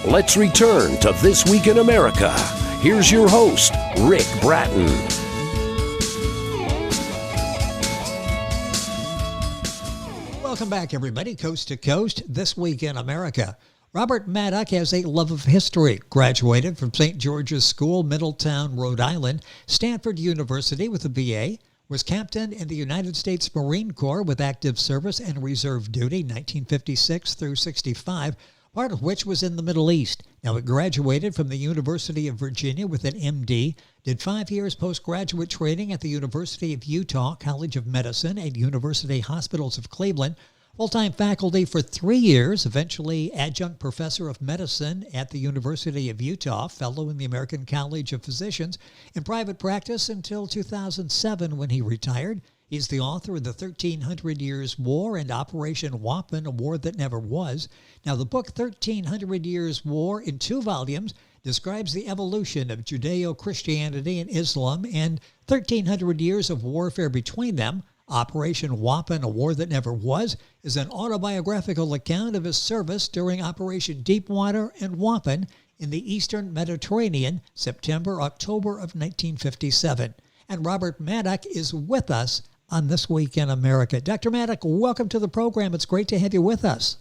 Let's return to This Week in America. Here's your host, Rick Bratton. Welcome back, everybody, coast to coast, This Week in America. Robert Maddock has a love of history, graduated from St. George's School, Middletown, Rhode Island, Stanford University with a BA, was captain in the United States Marine Corps with active service and reserve duty 1956 through 65, part of which was in the Middle East. Now, he graduated from the University of Virginia with an MD, did 5 years postgraduate training at the University of Utah College of Medicine and University Hospitals of Cleveland, full-time faculty for 3 years, eventually adjunct professor of medicine at the University of Utah, fellow in the American College of Physicians, in private practice until 2007 when he retired. He's the author of The 1300 Years' War and Operation WAPPEN, A War That Never Was. Now, the book 1300 Years' War, in 2 volumes, describes the evolution of Judeo Christianity and Islam and 1300 years of warfare between them. Operation WAPPEN, A War That Never Was, is an autobiographical account of his service during Operation Deepwater and WAPPEN in the Eastern Mediterranean, September-October of 1957. And Robert Maddock is with us on This Week in America. Dr. Maddock, welcome to the program. It's great to have you with us.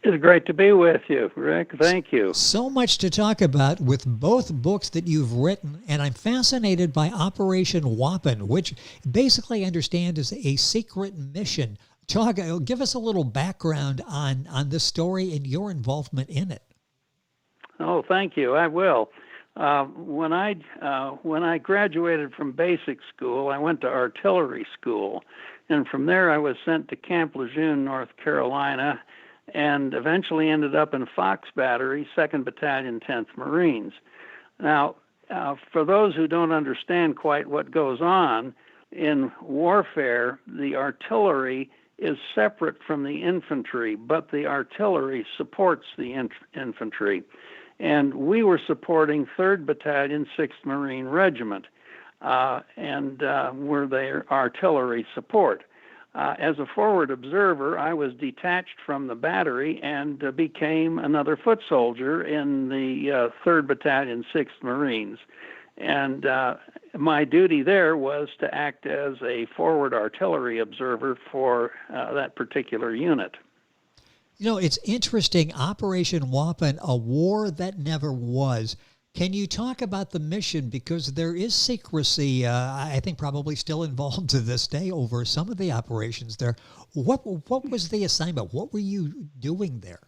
It's great to be with you, Rick. Thank you. So much to talk about with both books that you've written, and I'm fascinated by Operation WAPPEN, which basically I understand is a secret mission. Give us a little background on this story and your involvement in it. Oh, thank you. I will. When I graduated from basic school, I went to artillery school, and from there I was sent to Camp Lejeune, North Carolina, and eventually ended up in Fox Battery, 2nd Battalion, 10th Marines. Now, for those who don't understand quite what goes on, in warfare, the artillery is separate from the infantry, but the artillery supports the infantry. And we were supporting 3rd Battalion, 6th Marine Regiment, and were their artillery support. As a forward observer, I was detached from the battery and became another foot soldier in the 3rd Battalion, 6th Marines. And my duty there was to act as a forward artillery observer for that particular unit. You know, it's interesting, Operation WAPPEN, A War That Never Was. Can you talk about the mission? Because there is secrecy, I think probably still involved to this day over some of the operations there. What was the assignment? What were you doing there?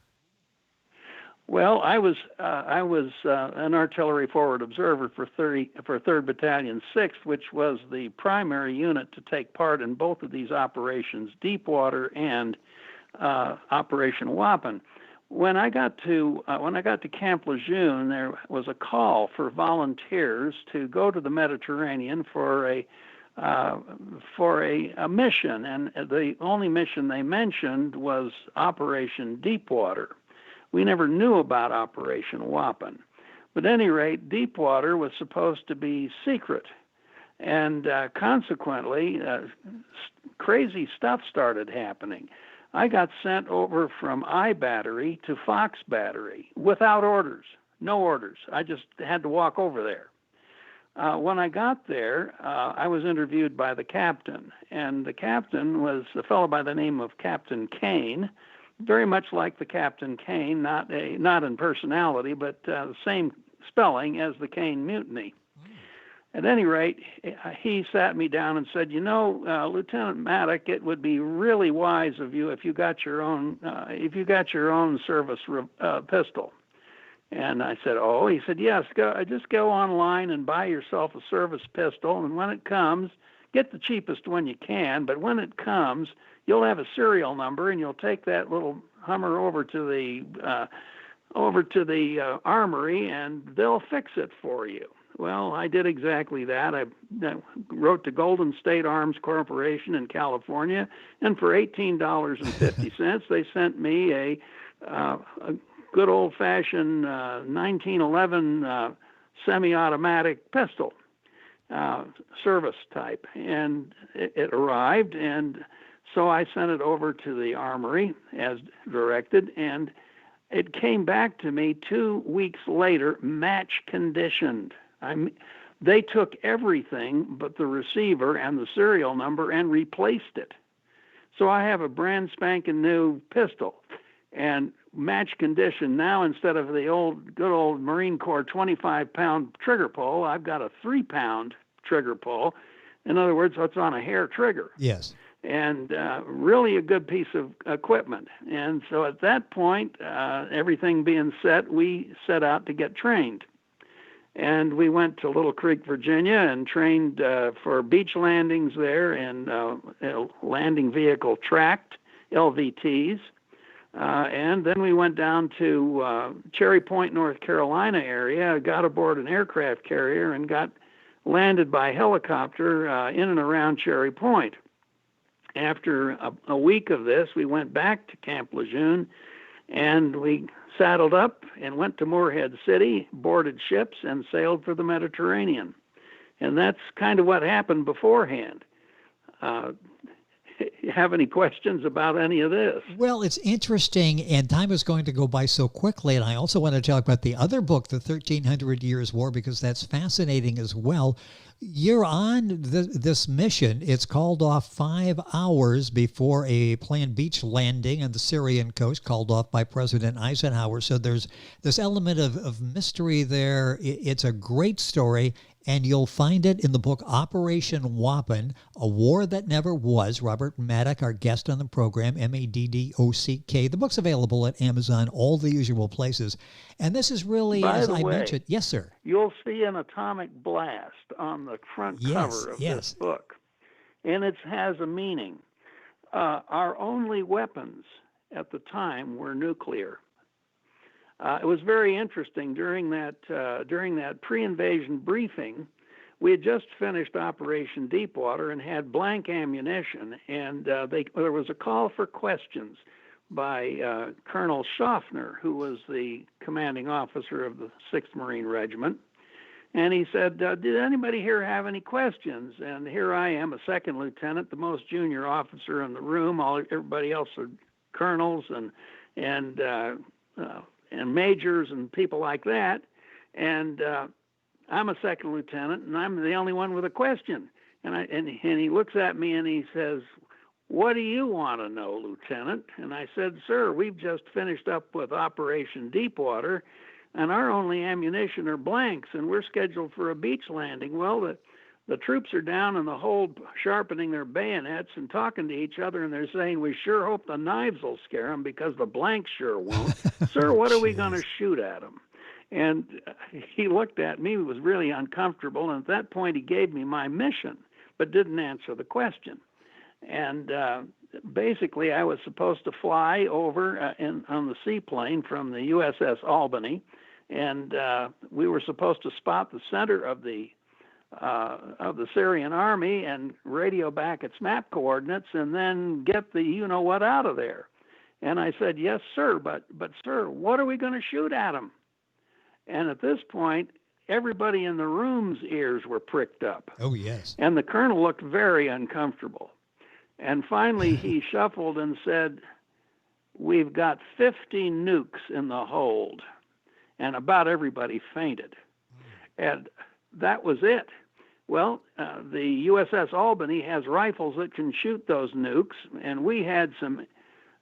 Well, I was an artillery forward observer for 3rd Battalion 6th, which was the primary unit to take part in both of these operations, Deepwater and Operation WAPPEN. When I got to Camp Lejeune, there was a call for volunteers to go to the Mediterranean for a mission, and the only mission they mentioned was Operation Deepwater. We never knew about Operation WAPPEN, but at any rate, Deepwater was supposed to be secret, and consequently, crazy stuff started happening. I got sent over from I Battery to Fox Battery without orders, no orders. I just had to walk over there. When I got there, I was interviewed by the captain, and the captain was a fellow by the name of Captain Kane, very much like the Captain Kane, not in personality, but the same spelling as the Kane Mutiny. At any rate, he sat me down and said, Lieutenant Maddock, it would be really wise of you if you got your own service pistol. And I said, oh. He said, yes. Just go online and buy yourself a service pistol, and when it comes, get the cheapest one you can. But when it comes, you'll have a serial number, and you'll take that little Hummer over to the armory, and they'll fix it for you. Well, I did exactly that. I wrote to Golden State Arms Corporation in California, and for $18.50, they sent me a good old-fashioned 1911 semi-automatic pistol, service type. And it arrived, and so I sent it over to the armory as directed, and it came back to me 2 weeks later, match conditioned. They took everything but the receiver and the serial number and replaced it. So I have a brand spanking new pistol, and match condition now, instead of the good old Marine Corps 25-pound trigger pull, I've got a 3-pound trigger pull. In other words, it's on a hair trigger. Yes. And really a good piece of equipment. And so at that point, everything being set, we set out to get trained. And we went to Little Creek, Virginia, and trained for beach landings there and landing vehicle tracked, LVTs. And then we went down to Cherry Point, North Carolina area, got aboard an aircraft carrier, and got landed by helicopter in and around Cherry Point. After a week of this, we went back to Camp Lejeune, and we saddled up and went to Moorhead City, boarded ships, and sailed for the Mediterranean. And that's kind of what happened beforehand. You have any questions about any of this? Well, it's interesting, and time is going to go by so quickly, and I also want to talk about the other book, The 1300 Years' War, because that's fascinating as well. You're on this mission. It's called off 5 hours before a planned beach landing on the Syrian coast, called off by President Eisenhower. So there's this element of mystery there. It's a great story, and you'll find it in the book Operation WAPPEN, A War That Never Was. Robert Maddock, our guest on the program, Maddock. The book's available at Amazon, all the usual places. And this is really, as I mentioned, yes, sir. You'll see an atomic blast on the front cover of this book. And it has a meaning. Our only weapons at the time were nuclear. It was very interesting during that pre-invasion briefing. We had just finished Operation Deepwater and had blank ammunition, and there was a call for questions by Colonel Schaffner, who was the commanding officer of the 6th Marine Regiment. And he said, did anybody here have any questions? And here I am, a second lieutenant, the most junior officer in the room. Everybody else are colonels and majors and people like that. And I'm a second lieutenant, and I'm the only one with a question. And he looks at me and he says, "What do you want to know, Lieutenant?" And I said, "Sir, we've just finished up with Operation Deepwater, and our only ammunition are blanks, and we're scheduled for a beach landing. Well, the troops are down in the hold sharpening their bayonets and talking to each other, and they're saying, we sure hope the knives will scare them because the blanks sure won't. Sir, what are we going to shoot at them?" And he looked at me, was really uncomfortable, and at that point he gave me my mission, but didn't answer the question. And basically I was supposed to fly over on the seaplane from the USS Albany, and we were supposed to spot the center of the Syrian army and radio back its map coordinates and then get the you-know-what out of there. And I said, "Yes, sir, but sir, what are we going to shoot at them?" And at this point, everybody in the room's ears were pricked up. Oh, yes. And the colonel looked very uncomfortable. And finally he shuffled and said, "We've got 50 nukes in the hold." And about everybody fainted. And that was it. Well, the USS Albany has rifles that can shoot those nukes, and we had some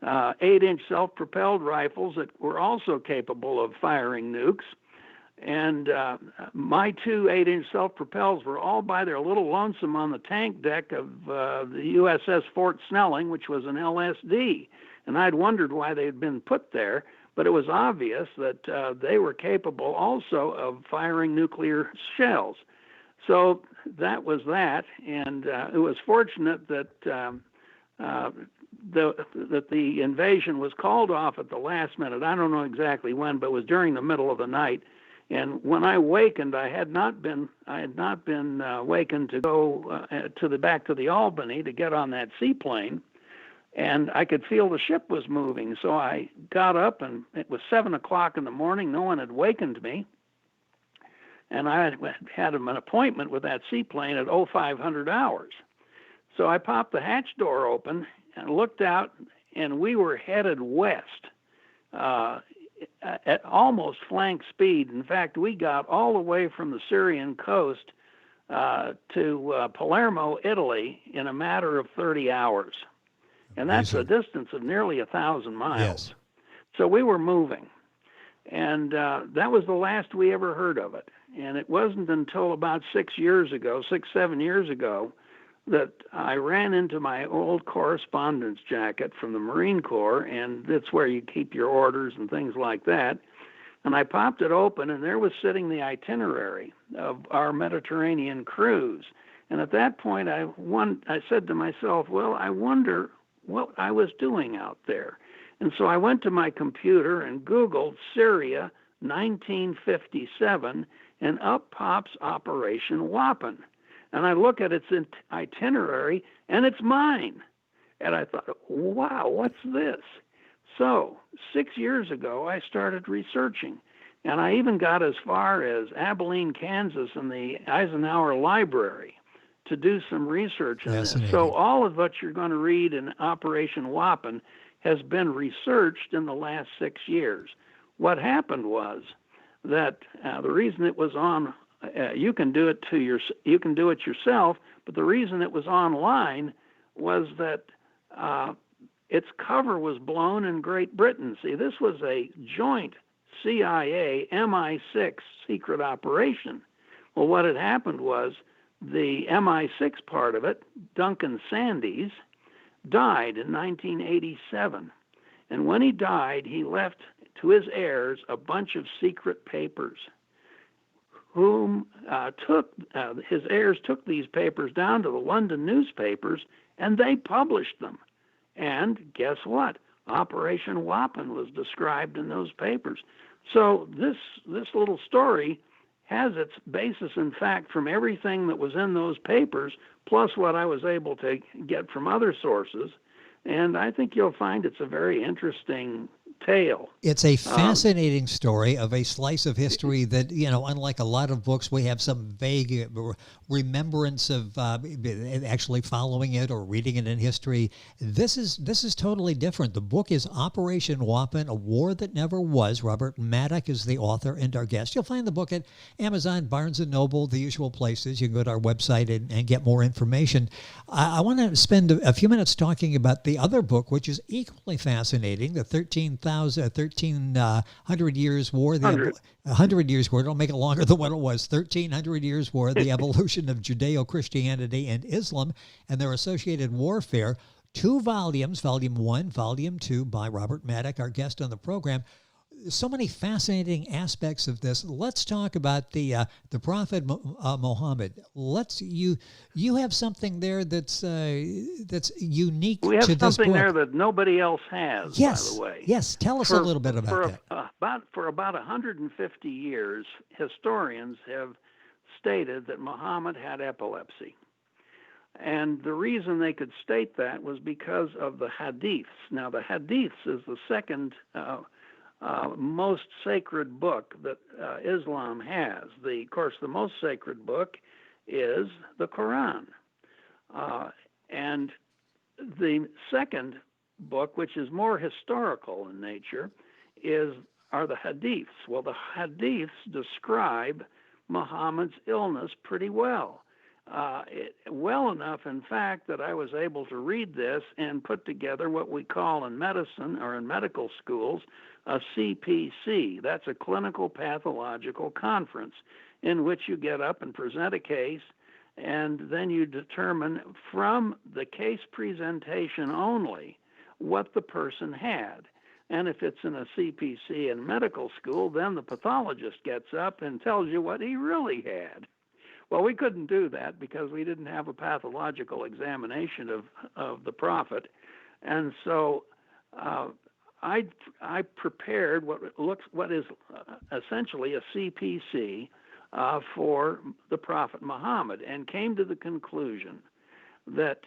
8-inch self-propelled rifles that were also capable of firing nukes. And my 2 8-inch self-propels were all by their little lonesome on the tank deck of the USS Fort Snelling, which was an LSD. And I'd wondered why they had been put there, but it was obvious that they were capable also of firing nuclear shells. So that was that, and it was fortunate that the invasion was called off at the last minute. I don't know exactly when, but it was during the middle of the night. And when I wakened, I had not been wakened to go back to the Albany to get on that seaplane, and I could feel the ship was moving. So I got up, and it was 7 o'clock in the morning. No one had wakened me, and I had an appointment with that seaplane at 0500 hours. So I popped the hatch door open and looked out, and we were headed west at almost flank speed. In fact, we got all the way from the Syrian coast to Palermo, Italy, in a matter of 30 hours. And that's a distance of nearly 1,000 miles. Yes. So we were moving. And that was the last we ever heard of it. And it wasn't until about 7 years ago, that I ran into my old correspondence jacket from the Marine Corps, and that's where you keep your orders and things like that. And I popped it open, and there was sitting the itinerary of our Mediterranean cruise. And at that point, I said to myself, well, I wonder what I was doing out there. And so I went to my computer and Googled Syria 1957, and up pops Operation WAPPEN. And I look at its itinerary, and it's mine. And I thought, wow, what's this? So 6 years ago, I started researching. And I even got as far as Abilene, Kansas, in the Eisenhower Library to do some research on this. So all of what you're going to read in Operation WAPPEN has been researched in the last 6 years. What happened was that the reason it was on, you can do it yourself, but the reason it was online was that its cover was blown in Great Britain. See, this was a joint CIA MI6 secret operation. Well, what had happened was the MI6 part of it, Duncan Sandys, died in 1987. And when he died, he left to his heirs a bunch of secret papers, whom his heirs took these papers down to the London newspapers, and they published them. And guess what? Operation WAPPEN was described in those papers. So this little story has its basis in fact from everything that was in those papers, plus what I was able to get from other sources. And I think you'll find it's a very interesting tale. It's a fascinating story of a slice of history that, unlike a lot of books, we have some vague remembrance of actually following it or reading it in history. This is totally different. The book is Operation WAPPEN, A War That Never Was. Robert Maddock is the author and our guest. You'll find the book at Amazon, Barnes & Noble, the usual places. You can go to our website and get more information. I want to spend a few minutes talking about the other book, which is equally fascinating, the 1300 Years War, 100 Years War, don't make it longer than what it was, 1300 Years War, the evolution of Judeo Christianity and Islam and their associated warfare. 2 volumes, Volume 1, Volume 2, by Robert Maddock, our guest on the program. So many fascinating aspects of this. Let's talk about the Prophet Muhammad. You have something there that's unique. We have to this something book. there that nobody else has. Yes, by the way. yes. Tell us a little bit about that. For about 150 years, historians have stated that Muhammad had epilepsy. And the reason they could state that was because of the hadiths. Now, the hadiths is the second most sacred book that Islam has. Of course, the most sacred book is the Quran. And the second book, which is more historical in nature, are the hadiths. Well, the hadiths describe Muhammad's illness pretty well. Well enough, in fact, that I was able to read this and put together what we call in medicine or in medical schools a CPC. That's a clinical pathological conference in which you get up and present a case, and then you determine from the case presentation only what the person had. And if it's in a CPC in medical school, then the pathologist gets up and tells you what he really had. Well, we couldn't do that because we didn't have a pathological examination of the prophet. And so I prepared what is essentially a CPC for the Prophet Muhammad, and came to the conclusion that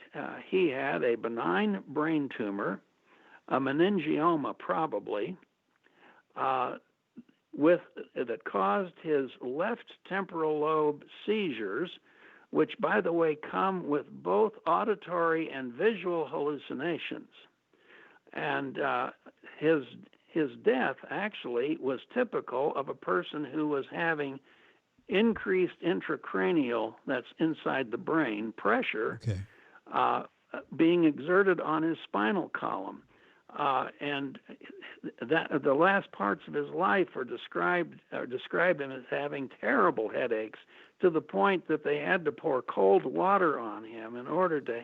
he had a benign brain tumor, a meningioma probably, that caused his left temporal lobe seizures, which, by the way, come with both auditory and visual hallucinations. And his death actually was typical of a person who was having increased intracranial, that's inside the brain, pressure being exerted on his spinal column. And that the last parts of his life are describe him as having terrible headaches, to the point that they had to pour cold water on him in order to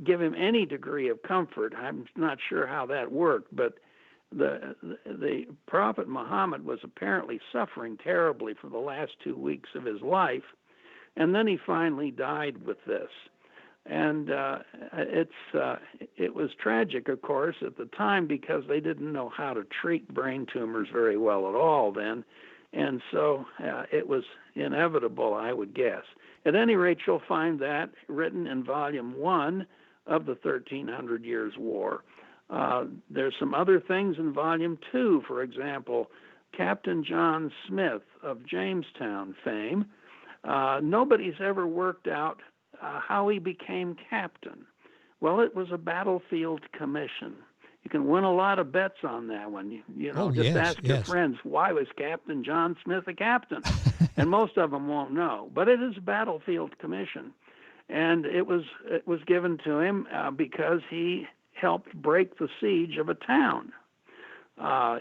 give him any degree of comfort. I'm not sure how that worked, but the Prophet Muhammad was apparently suffering terribly for the last 2 weeks of his life, and then he finally died with this. And it was tragic, of course, at the time, because they didn't know how to treat brain tumors very well at all then, and so it was inevitable, I would guess. At any rate, you'll find that written in Volume 1 of the 1300 Years' War. There's some other things in Volume 2, for example, Captain John Smith of Jamestown fame. Nobody's ever worked out how he became captain. Well, it was a battlefield commission. You can win a lot of bets on that one. Ask your friends, why was Captain John Smith a captain? And most of them won't know. But it is a battlefield commission. And it was given to him because he helped break the siege of a town.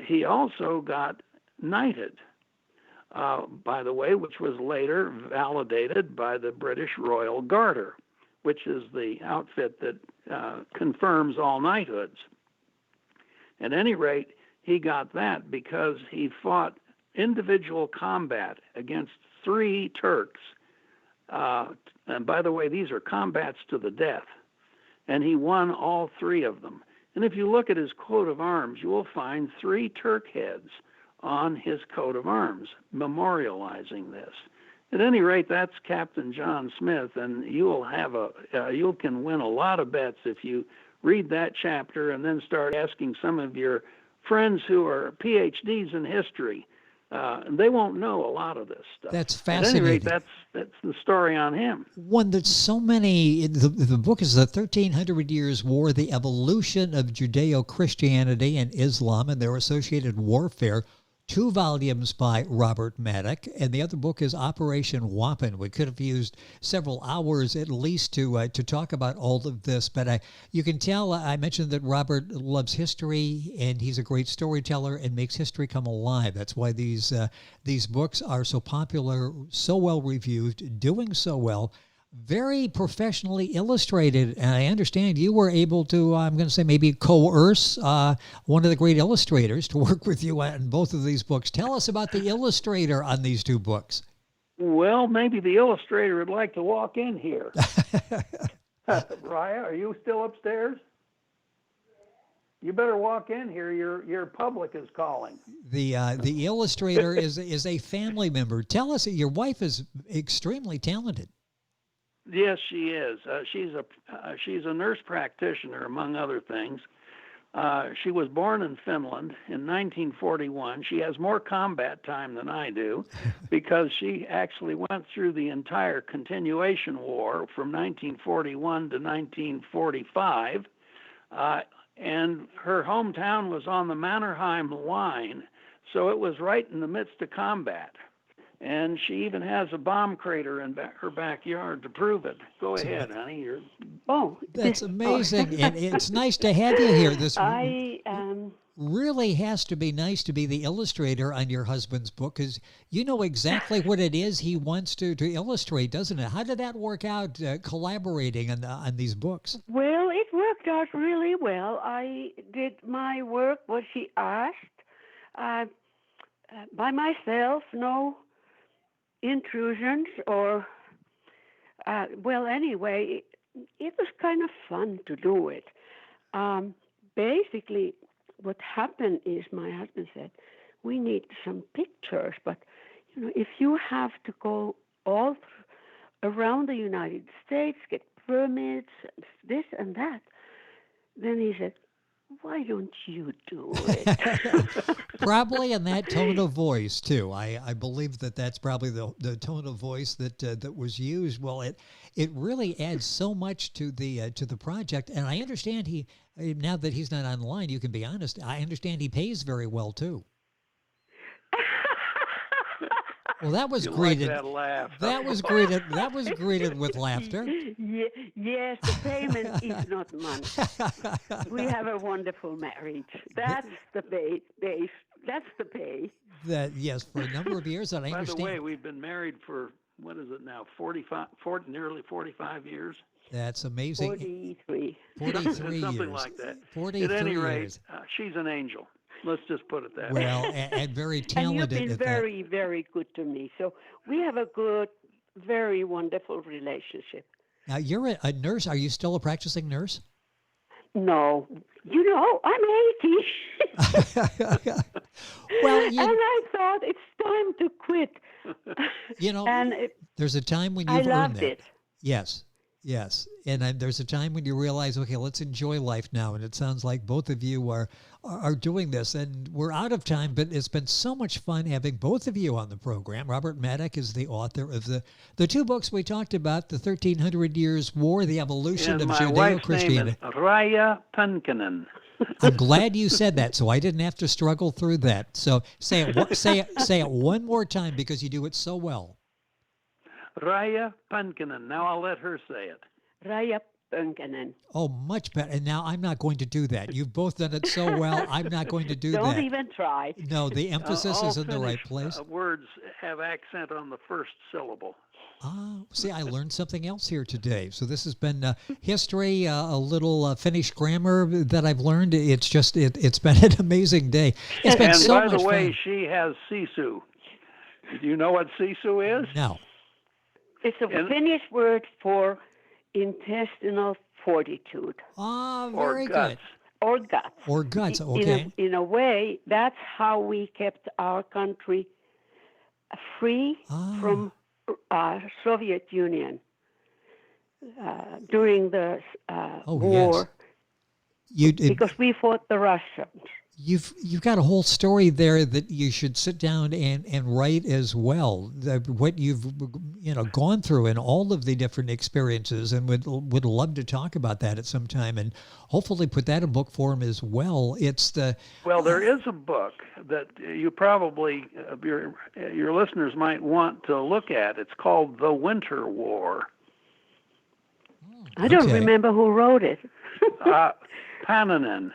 He also got knighted, by the way, which was later validated by the British Royal Garter, which is the outfit that confirms all knighthoods. At any rate, he got that because he fought individual combat against 3 Turks. And by the way, these are combats to the death. And he won all 3 of them. And if you look at his coat of arms, you will find 3 Turk heads on his coat of arms, memorializing this. At any rate, that's Captain John Smith, and you can win a lot of bets if you read that chapter and then start asking some of your friends who are PhDs in history. They won't know a lot of this stuff. That's fascinating. At any rate, that's the story on him. One that so many, the book is The 1300 Years' War, The Evolution of Judeo Christianity and Islam and Their Associated Warfare. 2 volumes by Robert Maddock, and the other book is Operation WAPPEN. We could have used several hours at least to talk about all of this, but you can tell I mentioned that Robert loves history, and he's a great storyteller and makes history come alive. That's why these books are so popular, so well reviewed, doing so well. Very professionally illustrated, and I understand you were able to, I'm going to say maybe coerce one of the great illustrators to work with you on both of these books. Tell us about the illustrator on these 2 books. Well, maybe the illustrator would like to walk in here. Raija, are you still upstairs? You better walk in here. Your public is calling. The illustrator is a family member. Tell us, your wife is extremely talented. Yes, she is. She's a nurse practitioner, among other things. She was born in Finland in 1941. She has more combat time than I do because she actually went through the entire continuation war from 1941 to 1945. And her hometown was on the Mannerheim line, so it was right in the midst of combat. And she even has a bomb crater in her backyard to prove it. Go ahead, honey. That's amazing. And it's nice to have you here. This really has to be nice to be the illustrator on your husband's book, because you know exactly what it is he wants to illustrate, doesn't it? How did that work out, collaborating on these books? Well, it worked out really well. I did my work, what she asked, by myself, no intrusions or, anyway, it was kind of fun to do it. Basically, what happened is my husband said, we need some pictures, but, if you have to go all around the United States, get permits, this and that, then he said, why don't you do it? Probably in that tone of voice too. I believe that's probably the tone of voice that was used. Well, it really adds so much to the project, and I understand now that he's not online. You can be honest. I understand he pays very well too. Well, that was greeted. Like that laugh. That was greeted. That was greeted with laughter. Yes, the payment is not money. We have a wonderful marriage. That's the base. That's the pay. That yes, for a number of years, and I understand. By the way, we've been married for what is it now? Nearly 45 years. That's amazing. 43. 43 Something years. like that. 43 At any rate, years. She's an angel. Let's just put it that way. Well, and very talented. And you've been very, very good to me. So we have a good, very wonderful relationship. Now, you're a nurse. Are you still a practicing nurse? No. I'm 80. Well, and I thought it's time to quit. And there's a time when you've I earned loved that. it. Yes. And there's a time when you realize, okay, let's enjoy life now. And it sounds like both of you are doing this. And we're out of time, but it's been so much fun having both of you on the program. Robert Maddock is the author of the two books we talked about, The 1300 Years War, The Evolution of Judeo Christianity. Raija Pönkänen. I'm glad you said that, so I didn't have to struggle through that. So say it one more time because you do it so well. Raija Pönkänen. Now I'll let her say it. Raija Pönkänen. Oh, much better. And now I'm not going to do that. You've both done it so well. I'm not going to do that. Don't even try. No, the emphasis is in the right place. Words have accent on the first syllable. See, I learned something else here today. So this has been history, a little Finnish grammar that I've learned. It's just, it's been an amazing day. It's been so much fun. And by the way, she has sisu. Do you know what sisu is? No. It's a Finnish word for intestinal fortitude. Very good. Or guts. Or guts, okay. In a way, that's how we kept our country free from Soviet Union during the war. Yes. Because we fought the Russians. You've got a whole story there that you should sit down and write as well. What you've gone through and all of the different experiences, and would love to talk about that at some time, and hopefully put that in book form as well. There is a book that you probably your listeners might want to look at. It's called The Winter War. I don't remember who wrote it. Pönkänen.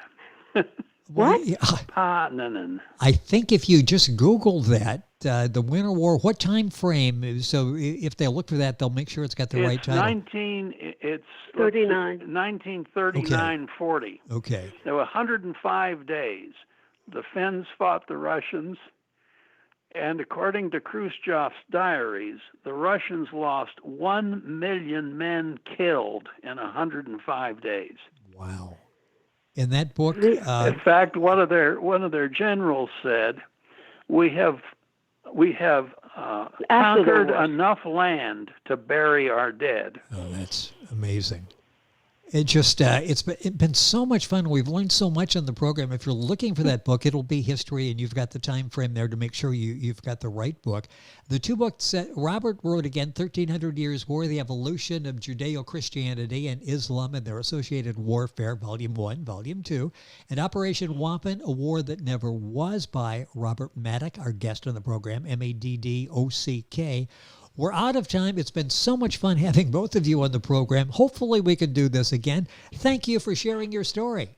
What? Pönkänen. I think if you just Google that, the Winter War, what time frame? So if they look for that, they'll make sure it's got the right title. 1939-40. Okay. There were 105 days. The Finns fought the Russians, and according to Khrushchev's diaries, the Russians lost 1 million men killed in 105 days. Wow. In that book, in fact, one of their generals said, "We have conquered enough land to bury our dead." Oh, that's amazing. It just it's been so much fun. We've learned so much on the program. If you're looking for that book, it'll be history, and you've got the time frame there to make sure you've got the right book. The two books that Robert wrote, again, 1300 Years War, The Evolution of Judeo Christianity and Islam and Their Associated Warfare, Volume 1, Volume 2, and Operation WAPPEN, A War That Never Was, by Robert Maddock, our guest on the program, Maddock. We're out of time. It's been so much fun having both of you on the program. Hopefully we can do this again. Thank you for sharing your story.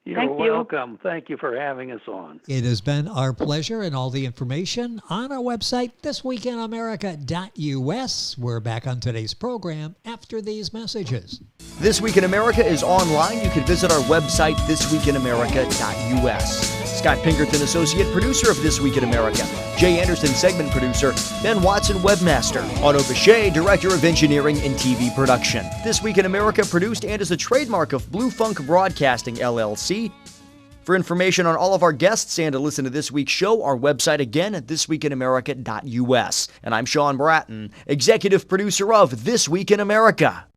You're welcome. Thank you for having us on. It has been our pleasure, and all the information on our website, thisweekinamerica.us. We're back on today's program after these messages. This Week in America is online. You can visit our website, thisweekinamerica.us. Scott Pinkerton, associate producer of This Week in America. Jay Anderson, segment producer. Ben Watson, webmaster. Otto Bechet, director of engineering and TV production. This Week in America produced and is a trademark of Blue Funk Broadcasting, LLC. For information on all of our guests and to listen to this week's show, our website again at thisweekinamerica.us. And I'm Sean Bratton, executive producer of This Week in America.